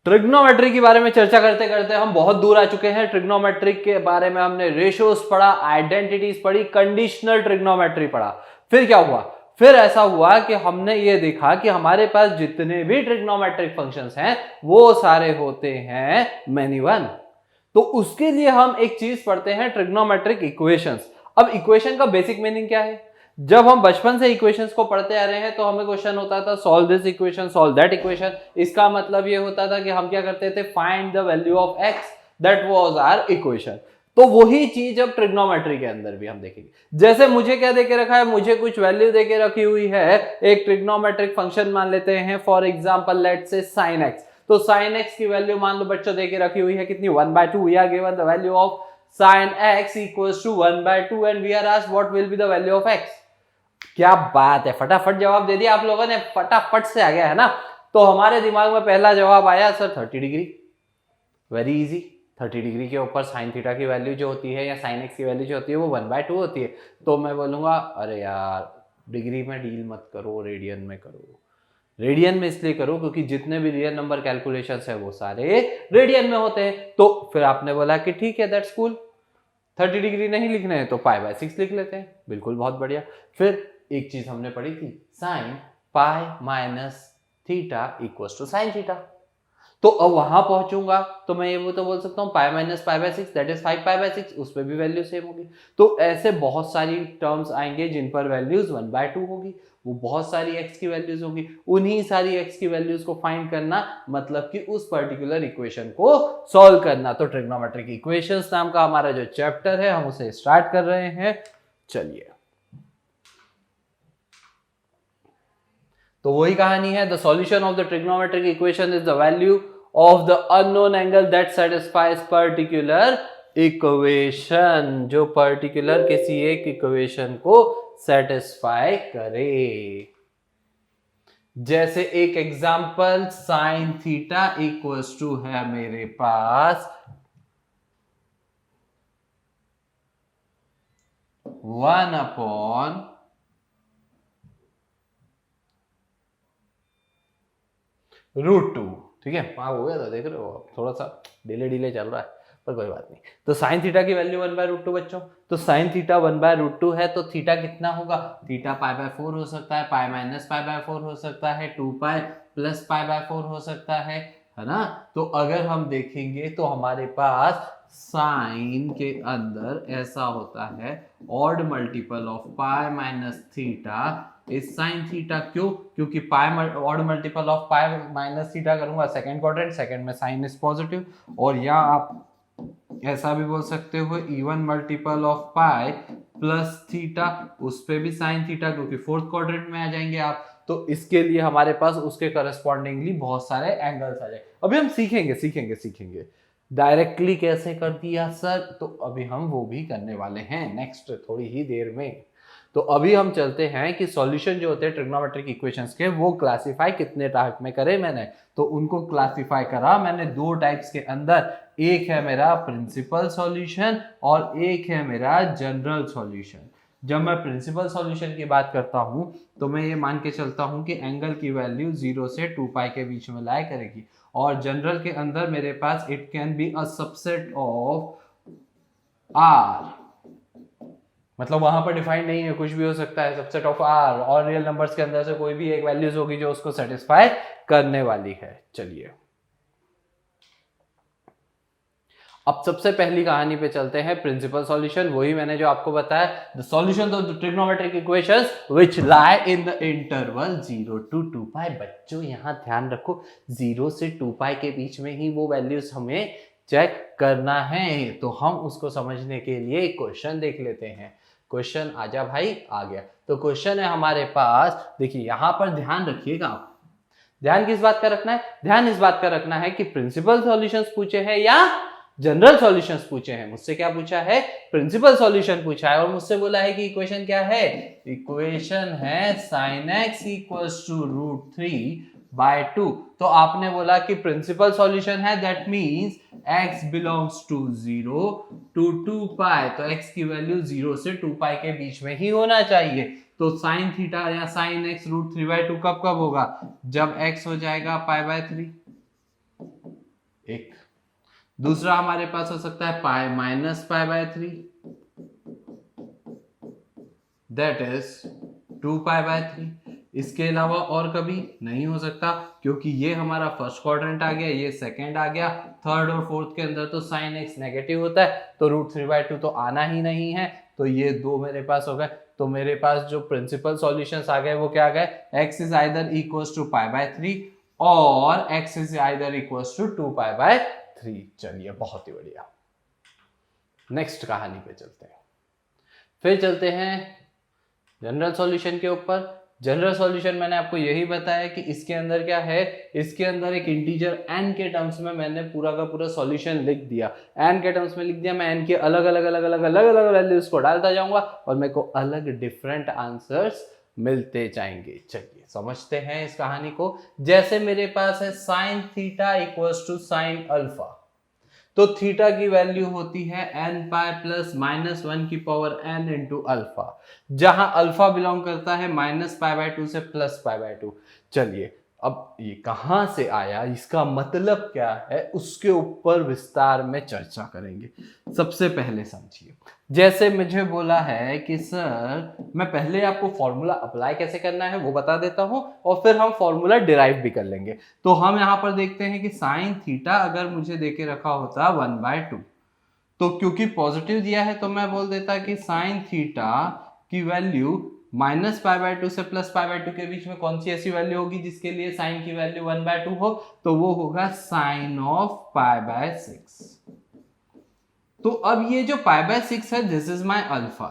Trigonometry के बारे में चर्चा करते करते हम बहुत दूर आ चुके हैं। ट्रिग्नोमेट्री के बारे में हमने रेशियोज पढ़ा, आइडेंटिटीज पढ़ी, कंडीशनल ट्रिग्नोमेट्री पढ़ा। फिर क्या हुआ? फिर ऐसा हुआ कि हमने ये देखा कि हमारे पास जितने भी ट्रिग्नोमेट्रिक फंक्शंस हैं वो सारे होते हैं मेनी वन। तो उसके लिए हम एक चीज पढ़ते हैं, ट्रिग्नोमेट्रिक इक्वेशंस। अब इक्वेशन का बेसिक मीनिंग क्या है? जब हम बचपन से इक्वेशंस को पढ़ते आ रहे हैं तो हमें क्वेश्चन होता था solve this equation, solve that equation. इसका मतलब ये होता था कि हम क्या करते थे, find the value of x, that was our equation. तो वही चीज अब ट्रिग्नोमेट्री के अंदर भी हम देखेंगे। जैसे मुझे क्या देके रखा है, मुझे कुछ वैल्यू देके रखी हुई है, एक ट्रिग्नोमेट्रिक फंक्शन मान लेते हैं, for example let's say sin x। तो sin x की वैल्यू मान लो बच्चों देके रखी हुई है कितनी, 1/2। We are given the value of sin x equals to 1/2 and we are asked what will be the value of x। क्या बात है, फटाफट जवाब दे दिया आप लोगों ने, फटाफट से आ गया है ना। तो हमारे दिमाग में पहला जवाब आया sir 30 degree. Very easy. 30 degree के ऊपर साइन थीटा की वैल्यू जो होती है या साइन एक्स की वैल्यू जो होती है वो 1/2 होती है। तो मैं बोलूंगा अरे यार डिग्री में डील मत करो, रेडियन में करो। रेडियन में इसलिए करो क्योंकि जितने भी रियल नंबर कैलकुलेशंस है वो सारे रेडियन में होते हैं। तो फिर आपने बोला कि ठीक है दैट्स कूल, 30 डिग्री नहीं लिखने हैं तो π/6 लिख लेते हैं। बिल्कुल, बहुत बढ़िया। फिर एक चीज हमने पढ़ी थी, sine pi minus theta equals to sine theta. तो अब वहां पहुंचूंगा तो मैं ये वो तो बोल सकता हूँ पाई माइनस π/6 दैट इज 5π/6, उस पर भी वैल्यू सेम होगी। तो ऐसे बहुत सारी टर्म्स आएंगे जिन पर वैल्यूज 1/2 होगी, वो बहुत सारी x की वैल्यूज होगी। उन्हीं सारी x की वैल्यूज को फाइंड करना, मतलब कि उस पर्टिकुलर इक्वेशन को सॉल्व करना। तो ट्रिग्नोमेट्रिक इक्वेशंस नाम का हमारा जो चैप्टर है हम उसे स्टार्ट कर रहे हैं। चलिए, तो वही कहानी है, the solution of the trigonometric equation is the value of the unknown angle that satisfies particular equation, जो पर्टिकुलर किसी एक इक्वेशन को सेटिस्फाई करे। जैसे एक example, sine theta equals to है मेरे पास 1/√2। ठीक है, वहां हो गया था, देख रहे हो थोड़ा सा डिले चल रहा है पर कोई बात नहीं। तो साइन थीटा की वैल्यू 1/√2 बच्चों। तो साइन थीटा 1/√2 है तो थीटा कितना होगा, थीटा π/4 हो सकता है, पाई माइनस π/4 हो सकता है, 2π प्लस π/4 हो सकता है ना। तो अगर हम देखेंगे तो हमारे पास साइन के अंदर ऐसा होता है odd multiple of pi minus theta is sine theta. क्यों? क्योंकि pi odd multiple of pi minus theta करूंगा सेकंड क्वाड्रेंट, सेकंड में साइन इज पॉजिटिव। और या आप ऐसा भी बोल सकते हो even multiple of pi plus theta, उस पे भी साइन थीटा क्योंकि फोर्थ क्वाड्रेंट में आ जाएंगे आप। तो इसके लिए हमारे पास उसके करस्पॉन्डिंगली बहुत सारे एंगल्स आ जाए। अभी हम सीखेंगे डायरेक्टली कैसे कर दिया सर, तो अभी हम वो भी करने वाले हैं नेक्स्ट थोड़ी ही देर में। तो अभी हम चलते हैं कि सॉल्यूशन जो होते हैं ट्रिग्नोमेट्रिक इक्वेशंस के वो क्लासिफाई कितने टाइप में करे मैंने। तो उनको क्लासिफाई करा मैंने दो टाइप्स के अंदर, एक है मेरा प्रिंसिपल सॉल्यूशन और एक है मेरा जनरल सॉल्यूशन। जब मैं प्रिंसिपल सॉल्यूशन की बात करता हूं तो मैं ये मान के चलता हूं कि एंगल की वैल्यू 0 से 2π के बीच में लाया करेगी। और जनरल के अंदर मेरे पास it can be a subset of r, मतलब वहां पर डिफाइंड नहीं है, कुछ भी हो सकता है, सबसेट ऑफ r, और रियल नंबर्स के अंदर से कोई भी एक वैल्यूज होगी जो उसको सेटिस्फाई करने वाली है। चलिए अब सबसे पहली कहानी पे चलते हैं, प्रिंसिपल सॉल्यूशन। वही मैंने जो आपको बताया, the solution of the trigonometric equations which lie in the interval 0 to 2π। बच्चों यहां ध्यान रखो 0 से 2π के बीच में ही वो वैल्यूज हमें चेक करना है। तो हम उसको समझने के लिए एक क्वेश्चन देख लेते हैं। क्वेश्चन आजा भाई, आ गया। तो क्वेश्चन है हमारे पास, देखिए यहां पर ध्यान रखिएगा आप। ध्यान किस बात का रखना है? ध्यान इस बात का रखना है कि प्रिंसिपल सॉल्यूशंस पूछे हैं या जनरल सॉल्यूशंस पूछे हैं। मुझसे क्या पूछा है? प्रिंसिपल सॉल्यूशन पूछा है। और मुझसे बोला है कि इक्वेशन क्या है? इक्वेशन है sin x इक्वल्स टू √3/2। तो आपने बोला कि प्रिंसिपल सॉल्यूशन है, that means x belongs to 0 to 2π। तो x की वैल्यू 0 से 2π के बीच में ही होना चाहिए। तो साइन थीटा या साइन x √3/2 कब होगा? जब x हो जाएगा π/3। एक। दूसरा हमारे पास हो सकता है pi minus pi by 3, that is 2 pi by 3। इसके अलावा और कभी नहीं हो सकता, क्योंकि ये हमारा फर्स्ट क्वाड्रेंट आ गया, ये सेकंड आ गया, थर्ड और फोर्थ के अंदर तो साइन एक्स नेगेटिव होता है, तो √3/2 तो आना ही नहीं है, तो ये दो मेरे पास हो गए। तो मेरे पास जो प्रिंसिपल सॉल्यूशंस आ गए वो क्या आ गए, x is either equals to pi by 3 और x is either equals to 2 pi by 3। चलिए बहुत ही बढ़िया, नेक्स्ट कहानी पे चलते हैं। फिर चलते हैं जनरल सॉल्यूशन के ऊपर। जनरल सॉल्यूशन मैंने आपको यही बताया कि इसके अंदर क्या है, इसके अंदर एक इंटीजर n के टर्म्स में मैंने पूरा का पूरा सॉल्यूशन लिख दिया, n के टर्म्स में लिख दिया। मैं n के अलग अलग वैल्यूज को डालता जाऊंगा और मेरे को अलग डिफरेंट आंसर्स मिलते जाएंगे। चलिए समझते हैं इस कहानी को। जैसे मेरे पास है sine theta equals to sine alpha, तो थीटा की वैल्यू होती है n पाई प्लस -1 की पावर n इंटू अल्फा, जहां अल्फा बिलोंग करता है -π/2 से +π/2। चलिए अब ये कहां से आया, इसका मतलब क्या है, उसके ऊपर विस्तार में चर्चा करेंगे। सबसे पहले समझिए, जैसे मुझे बोला है कि सर मैं पहले आपको फॉर्मूला अप्लाई कैसे करना है वो बता देता हूं और फिर हम फॉर्मूला डिराइव भी कर लेंगे। तो हम यहां पर देखते हैं कि साइन थीटा अगर मुझे देके रखा होता 1/2, तो क्योंकि पॉजिटिव दिया है तो मैं बोल देता कि साइन थीटा की वैल्यू -π/2 से +π/2 के बीच में कौन सी ऐसी वैल्यू होगी जिसके लिए साइन की वैल्यू 1/2 हो, तो वो होगा साइन ऑफ π/6। तो अब ये जो π/6 है, दिस इज माय अल्फा,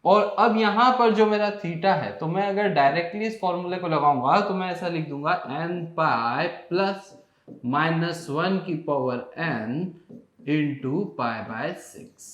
और अब यहां पर जो मेरा थीटा है, तो मैं अगर डायरेक्टली इस फॉर्मूले को लगाऊंगा तो मैं ऐसा लिख दूंगा n पाई प्लस -1 की पावर n इंटू π/6।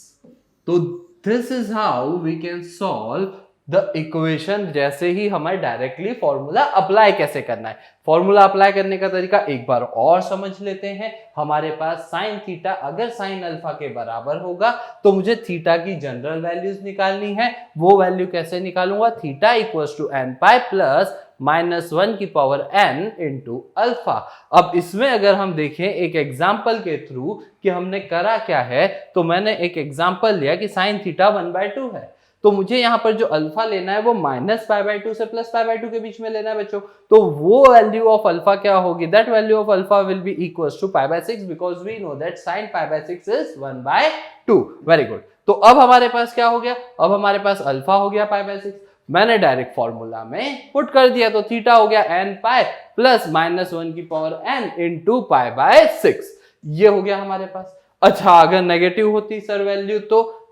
तो this is how we can solve the equation. जैसे ही हमें डायरेक्टली फॉर्मूला अप्लाई कैसे करना है, फॉर्मूला अप्लाई करने का तरीका एक बार और समझ लेते हैं। हमारे पास साइन थीटा अगर साइन अल्फा के बराबर होगा तो मुझे थीटा की जनरल वैल्यूज निकालनी है। वो वैल्यू कैसे निकालूंगा, theta equals to n pi plus -1 की पावर n इंटू अल्फा। अब इसमें अगर हम देखें एक एग्जाम्पल के थ्रू कि हमने करा क्या है, तो मैंने एक एग्जाम्पल लिया कि साइन थीटा 1/2 है, तो मुझे यहां पर जो अल्फा लेना है वो -π/2 से +π/2 के बीच में लेना है बच्चों। तो वो वैल्यू ऑफ अल्फा क्या होगी, that value of alpha will be equals to π/6 because we know that sin π/6 is 1/2। Very good. तो अब हमारे पास क्या हो गया, अब हमारे पास अल्फा हो गया π/6, मैंने डायरेक्ट फॉर्मूला में पुट कर दिया, तो थीटा हो गया n पाई प्लस -1 की पावर n इंटू π/6। ये हो गया हमारे पास। अच्छा अगर नेगेटिव होती सर वैल्यू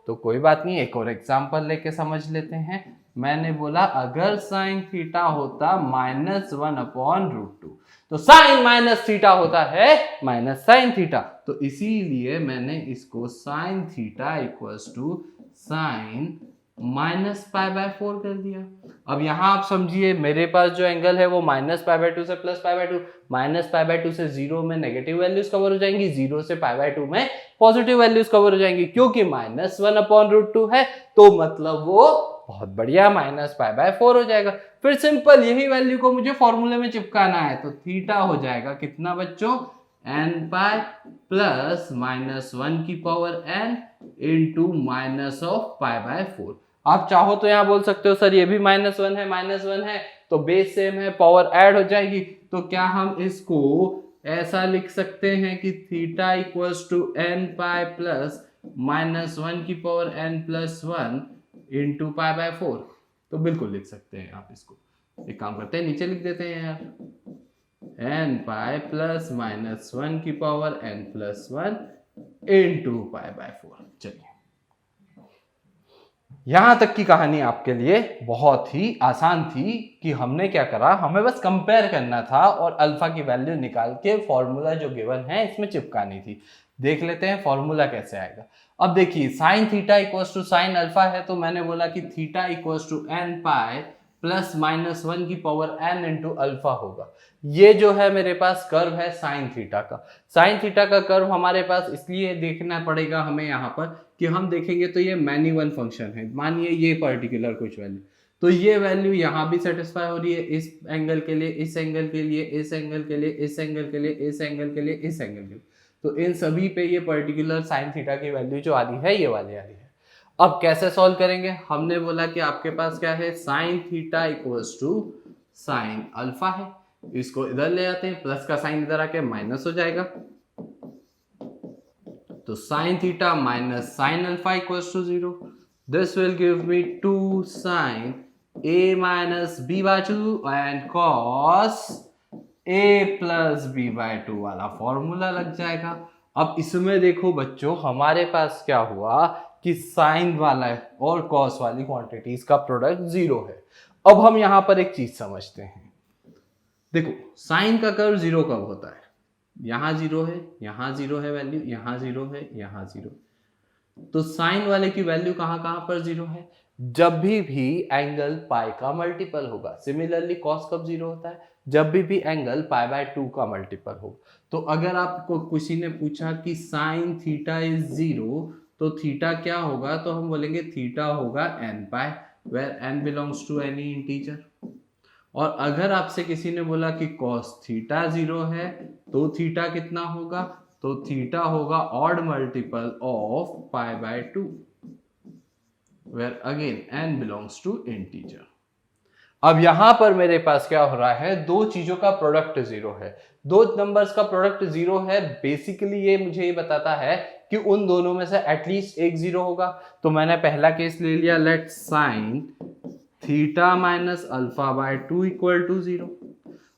तो कोई बात नहीं, एक और एग्जांपल लेके समझ लेते हैं। मैंने बोला अगर साइन थीटा होता -1/√2, तो साइन माइनस थीटा होता है माइनस साइन थीटा, तो इसीलिए मैंने इसको sine theta equals to sine -π/4 कर दिया। अब यहां आप समझिए मेरे पास जो एंगल है वो -π/2 से +π/2, -π/2 से 0 में नेगेटिव वैल्यूज कवर हो जाएंगी, 0 से π/2 में पॉजिटिव वैल्यूज कवर हो जाएंगी, क्योंकि -1/√2 है तो मतलब वो बहुत बढ़िया -π/4 हो जाएगा। फिर सिंपल यही वैल्यू को मुझे फॉर्मूले में चिपकाना है, तो थीटा हो जाएगा कितना बच्चों, n पाई प्लस -1 की पावर n इंटू -π/4। आप चाहो तो यहां बोल सकते हो सर ये भी -1 है तो बेस सेम है, पावर ऐड हो जाएगी, तो क्या हम इसको ऐसा लिख सकते हैं कि theta equals to n pi plus -1 की पावर n प्लस 1 इंटू π/4? तो बिल्कुल लिख सकते हैं आप इसको। एक काम करते हैं नीचे लिख देते हैं यार, n पाई प्लस -1 की पावर n प्लस 1 इंटू π/4। चलिए यहां तक की कहानी आपके लिए बहुत ही आसान थी कि हमने क्या करा, हमें बस कंपेयर करना था और अल्फा की वैल्यू निकाल के फॉर्मूला जो गिवन है इसमें चिपकानी थी। देख लेते हैं फॉर्मूला कैसे आएगा। अब देखिए sine theta equals to sine alpha है, तो मैंने बोला कि theta equals to n pi plus -1 की पावर n इंटू अल्फा होगा। ये जो है मेरे पास कर्व है साइन थीटा का। साइन थीटा का कर्व हमारे पास इसलिए देखना पड़ेगा हमें यहाँ पर कि हम देखेंगे तो ये मैनी वन फंक्शन है, मानिए ये पर्टिकुलर कुछ वैल्यू, तो ये वैल्यू यहाँ भी सेटिस्फाई हो रही है इस एंगल के लिए, इस एंगल के लिए, इस एंगल के लिए, इस एंगल के लिए, इस एंगल के लिए, इस एंगल के लिए। तो इन सभी पे ये पर्टिकुलर साइन थीटा की वैल्यू जो आ रही है ये वाली आ रही है। अब कैसे सॉल्व करेंगे? हमने बोला कि आपके पास क्या है, sine theta equals to sine alpha है। इसको इधर ले आते हैं, प्लस का साइन इधर आके माइनस हो जाएगा, तो sine theta minus sine alpha equals to 0। This will give me 2 sine a minus b by 2 and cos a plus b by 2 वाला फॉर्मूला लग जाएगा। अब इसमें देखो बच्चों, हमारे पास क्या हुआ कि साइन वाला और cos वाली क्वांटिटीज का प्रोडक्ट 0 है। अब हम यहां पर एक चीज समझते हैं, देखो साइन का कर्व 0 कब होता है? यहां 0 है, यहां 0 है वैल्यू, यहां 0 है, यहां 0। तो साइन वाले की वैल्यू कहां कहां पर 0 है? जब भी एंगल पाई का मल्टीपल होगा। सिमिलरली कॉस कब 0 होता है? जब भी एंगल पाई बाय 2 का मल्टीपल होगा। तो अगर आपको किसी ने पूछा कि साइन थीटा इज 0, तो थीटा क्या होगा? तो हम बोलेंगे थीटा होगा n pi, where n belongs to any integer. और अगर आपसे किसी ने बोला कि cos थीटा 0 है, तो थीटा कितना होगा? तो थीटा होगा odd multiple of pi by 2, where again n belongs to integer. अब यहां पर मेरे पास क्या हो रहा है, दो चीजों का प्रोडक्ट 0 है, दो नंबर्स का प्रोडक्ट 0 है। बेसिकली ये मुझे ये बताता है कि उन दोनों में से एटलीस्ट एक 0 होगा। तो मैंने पहला केस ले लिया, let sine theta minus alpha by 2 equal to 0।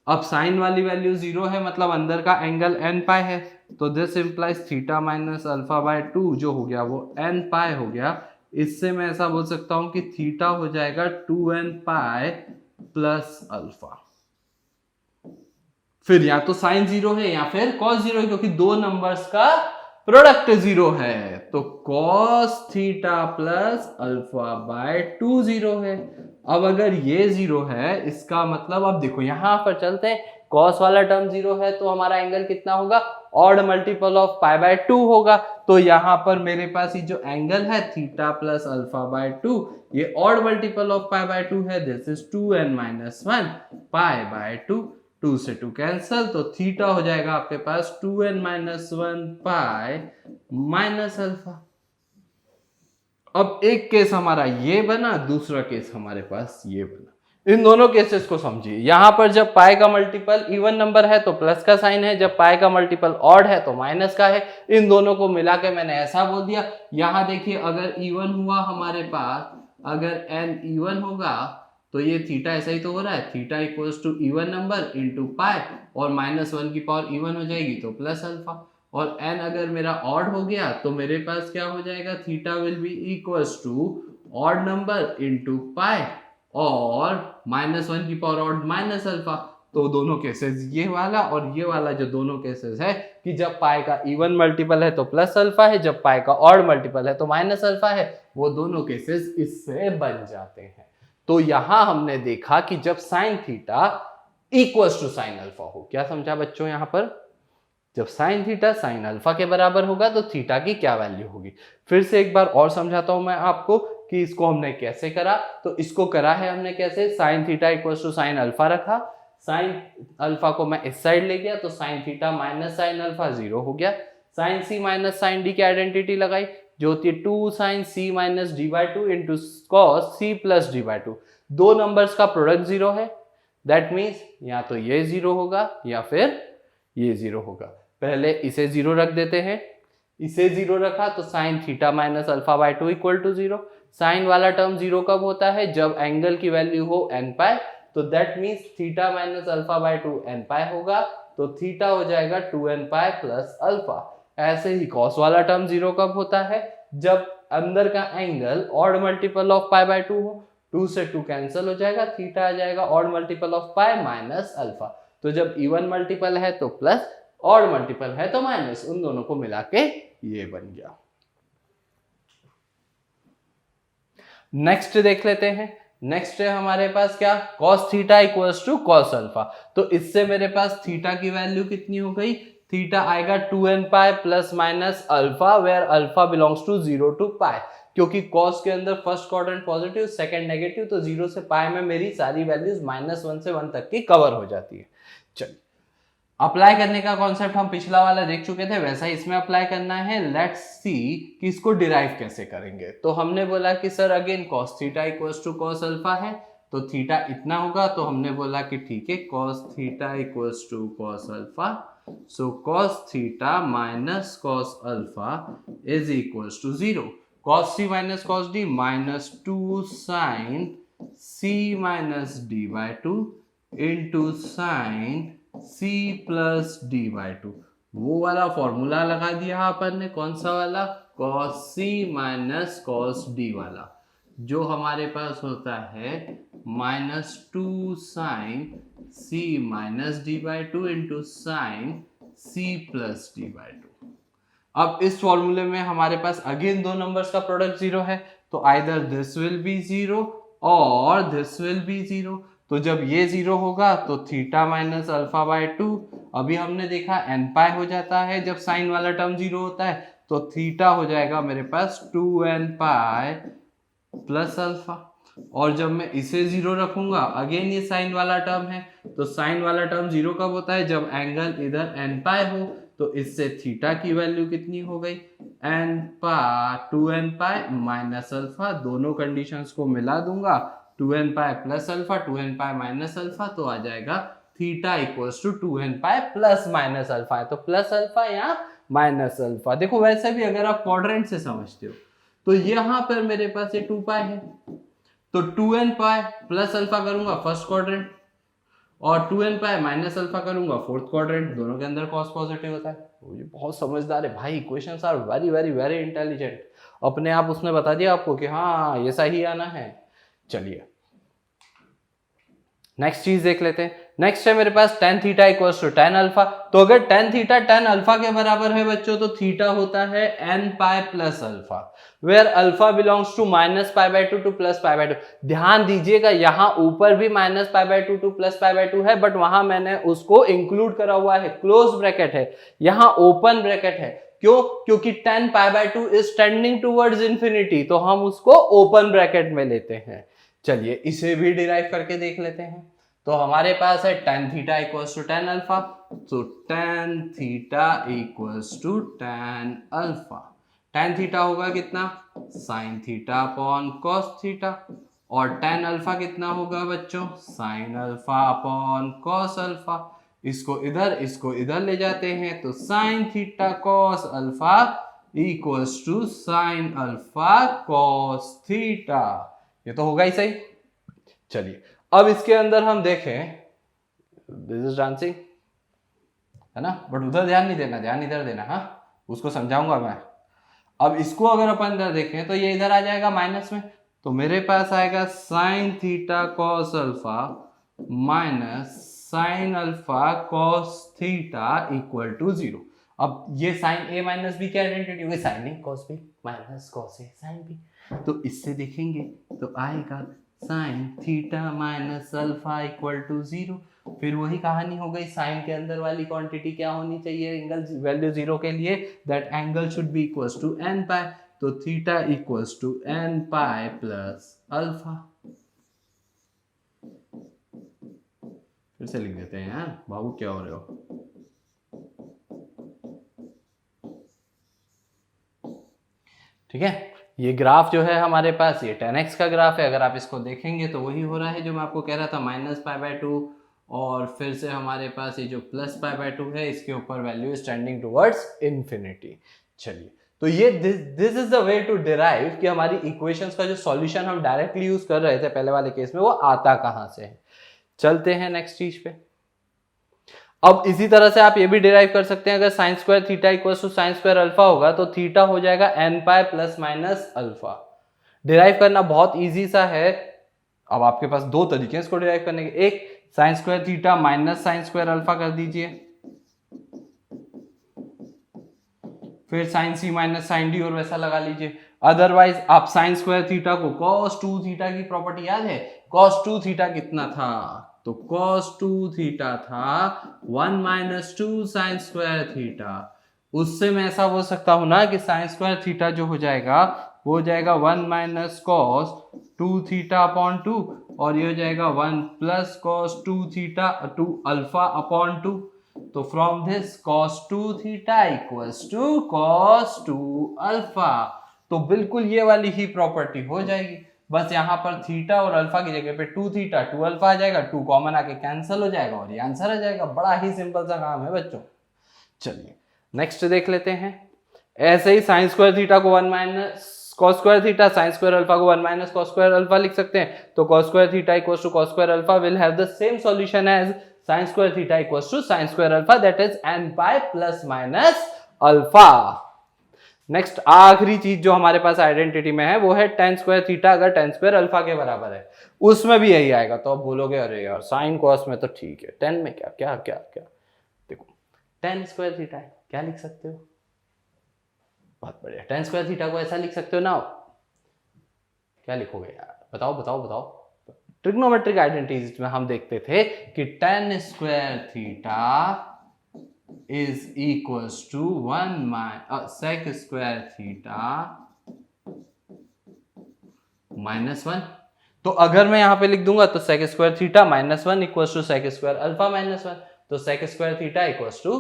अब साइन वाली वैल्यू 0 है, मतलब अंदर का एंगल n पाई है, तो this implies theta minus alpha by 2 जो हो गया वो n पाई हो गया। इससे मैं ऐसा बोल सकता हूं कि थीटा हो जाएगा 2n पाई प्लस अल्फा। फिर या तो साइन 0 है या फिर कॉस 0 है, क्योंकि दो नंबर्स का प्रोडक्ट 0 है। तो cos theta plus alpha by 2 0 है। अब अगर ये 0 है, इसका मतलब अब देखो यहां पर चलते हैं, कॉस वाला टर्म 0 है तो हमारा एंगल कितना होगा? Odd multiple of pi by 2 होगा। तो यहां पर मेरे पास ये जो एंगल है थीटा प्लस अल्फा बाय 2, ये odd multiple of pi by 2 है। This is 2n minus 1 pi by 2, 2 से 2 कैंसल, तो थीटा हो जाएगा आपके पास 2n माइनस 1 पाई माइनस अल्फा। अब एक केस हमारा ये बना, दूसरा केस हमारे पास ये बना। इन दोनों केसेस को समझिए। यहां पर जब पाई का मल्टीपल इवन नंबर है तो प्लस का साइन है, जब पाई का मल्टीपल ऑड है तो माइनस का है। इन दोनों को मिला के मैंने ऐसा बोल दिया। यहां देखिए, अगर इवन हुआ हमारे पास, अगर n इवन होगा तो ये थीटा ऐसा ही तो हो रहा है, theta equals to even number into pi, और -1 की पावर इवन हो जाएगी तो प्लस अल्फा। और n अगर मेरा ऑड हो गया तो मेरे पास क्या हो जाएगा, theta will be equals to odd number into pi और -1 की पावर ऑड माइनस अल्फा। तो दोनों केसेस, ये वाला और ये वाला जो दोनों केसेस है, कि जब पाई का इवन मल्टीपल है तो प्लस अल्फा है, जब पाई का ऑड मल्टीपल है तो माइनस अल्फा है, वो दोनों केसेस इससे बन जाते हैं। तो यहां हमने देखा कि जब sine theta equals to sine alpha हो, क्या समझा बच्चों? यहां पर जब साइन थीटा साइन अल्फा के बराबर होगा तो थीटा की क्या वैल्यू होगी। फिर से एक बार और समझाता हूं मैं आपको कि इसको हमने कैसे करा। तो इसको करा है हमने कैसे, sine theta equals to sine alpha रखा, साइन अल्फा को मैं इस साइड ले गया तो sine theta minus sine alpha 0 हो गया। Sine C minus sine D की आइडेंटिटी लगाई जो होती है 2 sine C minus D by 2 into cos C plus D by 2। दो नंबर्स का प्रोडक्ट 0 है, दैट मीन्स या तो ये 0 होगा या फिर ये 0 होगा। पहले इसे 0 रख देते हैं, इसे 0 रखा तो sine theta minus alpha by 2 equal to 0। Sine वाला टर्म 0 कब होता है, जब एंगल की वैल्यू हो n पाई, तो that means theta minus alpha by 2 n पाई होगा, तो थीटा हो जाएगा 2n पाई प्लस अल्फा। ऐसे ही कॉस वाला टर्म 0 कब होता है, जब अंदर का angle odd multiple of pi by 2 हो, 2 से 2 कैंसिल हो जाएगा, थीटा आ जाएगा odd multiple of pi minus alpha. तो जब इवन मल्टीपल है तो प्लस, ऑड मल्टीपल है तो माइनस, उन दोनों को मिला के ये बन गया। नेक्स्ट देख लेते हैं। नेक्स्ट है हमारे पास क्या, cos theta equals to cos alpha. तो इससे मेरे पास थीटा की वैल्यू कितनी हो गई, थीटा आएगा 2n pi plus minus alpha, where alpha belongs to 0 to pi. क्योंकि कॉस के अंदर first quadrant positive, second negative, तो 0 से पाई में मेरी सारी वैल्यूज -1 से 1 तक की कवर हो जाती है। चलिए, अप्लाई करने का कॉन्सेप्ट हम पिछला वाला देख चुके थे, वैसा ही इसमें अप्लाई करना है। लेट्स सी कि इसको डिराइव कैसे करेंगे। तो हमने बोला कि sir again cos theta equals to cos alpha है, तो थीटा इतना होगा, तो हमने बोला कि ठीक है cos theta equals to cos alpha, so cos theta minus cos alpha is equals to 0। cos c minus cos d minus 2 sin c minus d by 2 into sine c plus D by 2। वो वाला formula लगा दिया अपन ने, कौन सा वाला, cos c minus cos d वाला, जो हमारे पास होता है -2 sine c minus D by 2 into sine c plus D by 2। अब इस फॉर्मूले में हमारे पास अगेन दो नंबर्स का प्रोडक्ट 0 है, तो आइदर दिस विल बी 0 और दिस विल बी 0। तो जब ये 0 होगा तो थीटा माइनस अल्फा बाय 2, अभी हमने देखा n पाई हो जाता है जब साइन वाला टर्म 0 होता है, तो थीटा हो जाएगा मेरे पास 2n पाई प्लस अल्फा। और जब मैं इसे 0 रखूंगा, अगेन ये साइन वाला टर्म है, तो साइन वाला टर्म 0 कब होता है, जब एंगल इधर n पाई हो। तो इससे थीटा की वैल्यू कितनी हो गई, n pi 2n pi minus alpha, दोनों कंडीशंस को मिला दूंगा, 2n pi plus alpha 2n pi minus alpha, तो आ जाएगा theta equals to 2n pi plus minus alpha है, तो प्लस अल्फा या माइनस अल्फा। देखो वैसे भी अगर आप क्वाड्रेंट से समझते हो तो यहाँ पर मेरे पास ये 2 पाई है, तो 2n पाई प्लस अल्फा करूंगा फर्स्ट क्वाड्रेंट और 2n पाई माइनस अल्फा करूंगा फोर्थ क्वाड्रेंट, दोनों के अंदर कॉस पॉजिटिव होता है। तो ये बहुत समझदार है भाई, equations are very very very intelligent. अपने आप उसने बता दिया आपको कि हाँ ये सही आना है। चलिए नेक्स्ट चीज देख लेते हैं। नेक्स्ट है मेरे पास tan theta equals to tan alpha. तो अगर tan थीटा tan अल्फा के बराबर है बच्चों, तो थीटा होता है n pi plus alpha, where alpha belongs to -π/2 to +π/2। ध्यान दीजिएगा यहाँ ऊपर भी -π/2 टू +π/2 है, बट वहां मैंने उसको इंक्लूड करा हुआ है, क्लोज ब्रैकेट है, यहाँ ओपन ब्रैकेट है। क्यों? क्योंकि tan π/2 is tending towards infinity, तो हम उसको ओपन ब्रैकेट में लेते हैं। चलिए इसे भी डिराइव करके देख लेते हैं। तो हमारे पास है tan theta equals to tan alpha, तो tan theta equals to tan alpha. tan theta होगा कितना, sin theta upon cos theta, और tan अल्फा कितना होगा बच्चों, sin alpha upon cos alpha. इसको इधर ले जाते हैं, तो sin theta cos alpha equals to sin alpha cos theta. ये तो होगा ही सही। चलिए अब इसके अंदर हम देखें, दिस इज डांसिंग है ना, बट उधर ध्यान नहीं देना, ध्यान इधर देना, हाँ उसको समझाऊंगा मैं। अब इसको अगर अपन इधर देखें तो ये इधर आ जाएगा माइनस में, तो मेरे पास आएगा sine theta cos alpha minus sine alpha cos theta equal to 0। अब ये साइन ए माइनस बी की आइडेंटिटी होगी, sine A cos B minus cos A sine B. तो इससे देखेंगे तो आएगा sine theta minus alpha equal to 0। फिर वही कहानी हो गई, साइन के अंदर वाली क्वांटिटी क्या होनी चाहिए एंगल वैल्यू 0 के लिए, that angle should be equals to n pi, तो theta equals to n pi plus alpha. फिर से लिख देते हैं यार, बाबू क्या हो रहे हो। ठीक है, ये ग्राफ जो है हमारे पास ये tan x का ग्राफ है। अगर आप इसको देखेंगे तो वही हो रहा है जो मैं आपको कह रहा था, -π/2, और फिर से हमारे पास ये जो +π/2 है, इसके ऊपर value is tending towards infinity. चलिए तो ये this is the way to derive कि हमारी इक्वेशंस का जो सॉल्यूशन हम डायरेक्टली यूज कर रहे थे पहले वाले केस में, वो आता कहां से है। चलते हैं नेक्स्ट चीज पे। अब इसी तरह से आप ये भी डिराइव कर सकते हैं, अगर sine square theta equal to sine square alpha होगा तो थीटा हो जाएगा n pi plus minus alpha. Derive करना बहुत इजी सा है। अब आपके पास दो तरीके हैं इसको डिराइव करने के, एक sign square theta minus sign square alpha कर दीजिए, फिर sign C minus sine D और वैसा लगा लीजिए। अदरवाइज आप साइन स्क्वायर थीटा को cos 2 थीटा की प्रॉपर्टी याद है, cos 2 थीटा कितना था, तो cos 2 थीटा था 1 माइनस 2 साइन स्क्वायर थीटा। उससे मैं ऐसा बोल सकता हूं ना कि साइन स्क्वायर थीटा जो हो जाएगा वो हो जाएगा 1 माइनस कॉस 2 थीटा अपॉन 2 और ये हो जाएगा 1 plus cos 2 theta 2 alpha upon 2। तो from this cos 2 theta equals to cos 2 alpha. तो बिल्कुल ये वाली ही प्रॉपर्टी हो जाएगी, बस यहाँ पर थीटा और अल्फा की जगह पे 2 थीटा 2 अल्फा आ जाएगा, 2 कॉमन आके कैंसिल हो जाएगा और ये आंसर आ जाएगा। बड़ा ही सिंपल सा काम है बच्चों। चलिए नेक्स्ट देख लेते हैं। ऐसे ही साइन स्क्वायर थीटा को 1 minus cos square theta, sign square alpha को 1 माइनस cos स्क्वायर अल्फा लिख सकते हैं। तो cos square theta equals to cos square alpha will have the same solution as sin square theta equals to sin square alpha, that is n pi plus minus alpha। Next आखिरी चीज जो हमारे पास identity में है वो है tan square theta अगर tan square alpha के बराबर है, उसमें भी यही आएगा। तो आप बोलोगे अरे यार साइन कॉस में तो ठीक है, 10 में क्या क्या क्या क्या। देखो tan स्क्वायर थीटा है, क्या लिख सकते हो? बहुत बढ़िया, tan स्क्वायर थीटा को ऐसा लिख सकते हो ना, क्या लिखोगे यार? बताओ बताओ बताओ। ट्रिग्नोमेट्रिक आइडेंटिटीज में हम देखते थे कि tan square theta is equals to 1 sec square theta -1। तो अगर मैं यहां पे लिख दूंगा तो sec square theta -1 equals to sec square alpha -1। तो sec square theta equals to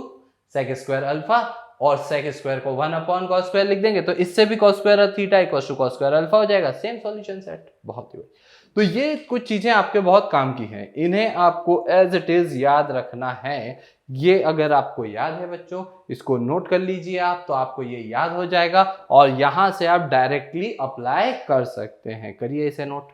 sec square alpha और sec स्क्वायर को 1 अपॉन cos स्क्वायर लिख देंगे तो इससे भी cos square theta equals to cos square alpha हो जाएगा। Same solution set. बहुत ही तो ये कुछ चीजें आपके बहुत काम की हैं, इन्हें आपको एज इट इज याद रखना है। ये अगर आपको याद है बच्चों, इसको नोट कर लीजिए आप, तो आपको ये याद हो जाएगा और यहां से आप डायरेक्टली अप्लाई कर सकते हैं। करिए इसे नोट।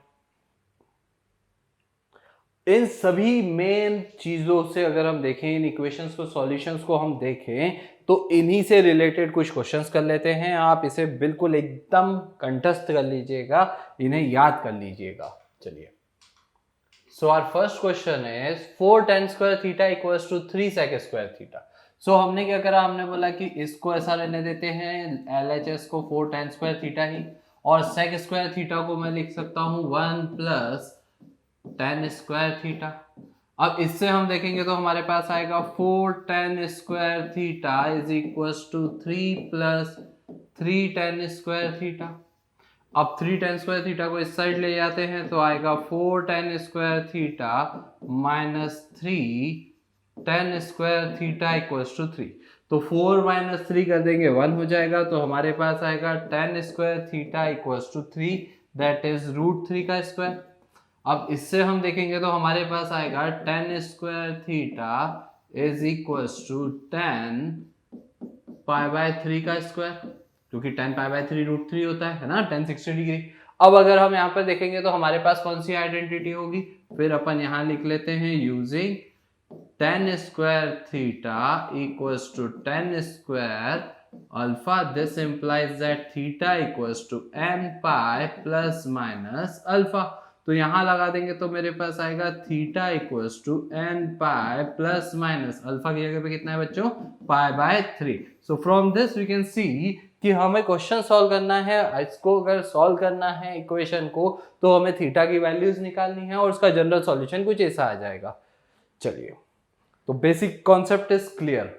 इन सभी मेन चीजों से अगर हम देखें, इन इक्वेशंस को, सॉल्यूशंस को हम देखें तो इन्हीं से रिलेटेड कुछ क्वेश्चंस कर लेते हैं। आप इसे बिल्कुल एकदम कंठस्थ कर लीजिएगा, इन्हें याद कर लीजिएगा। चलिए, so our first question is 4 tan square theta equals to 3 sec square theta. So हमने क्या करा, हमने बोला कि इसको ऐसा रहने देते हैं LHS को 4 tan स्क्वायर थीटा ही, और sec स्क्वायर थीटा को मैं लिख सकता हूं 1 प्लस tan स्क्वायर थीटा। अब इससे हम देखेंगे तो हमारे पास आएगा 4 tan square theta is equals to 3 plus 3 tan square theta. अब 3 tan स्क्वायर थीटा को इस साइड ले जाते हैं तो आएगा 4 tan square theta minus 3 tan square theta equals to 3। तो 4 माइनस 3 कर देंगे 1 हो जाएगा, तो हमारे पास आएगा tan square theta equals to 3, that is √3 का स्क्वायर। अब इससे हम देखेंगे तो हमारे पास आएगा tan square theta is equals to tan π/3 का स्क्वायर, क्योंकि tan π/3 √3 होता है ना, tan 60 डिग्री। अब अगर हम यहाँ पर देखेंगे तो हमारे पास कौन सी आइडेंटिटी होगी, फिर अपन यहाँ लिख लेते हैं using tan square theta equals to tan square alpha. This implies that theta equals to n pi plus minus alpha. तो यहां लगा देंगे तो मेरे पास आएगा theta equals to n pi plus minus alpha की जगह पे कितना है बच्चों, π/3। So from this we can see कि हमें क्वेश्चन सॉल्व करना है। इसको अगर सॉल्व करना है इक्वेशन को, तो हमें थीटा की वैल्यूज निकालनी है और उसका जनरल सॉल्यूशन कुछ ऐसा आ जाएगा। चलिए, तो बेसिक कॉन्सेप्ट इज क्लियर।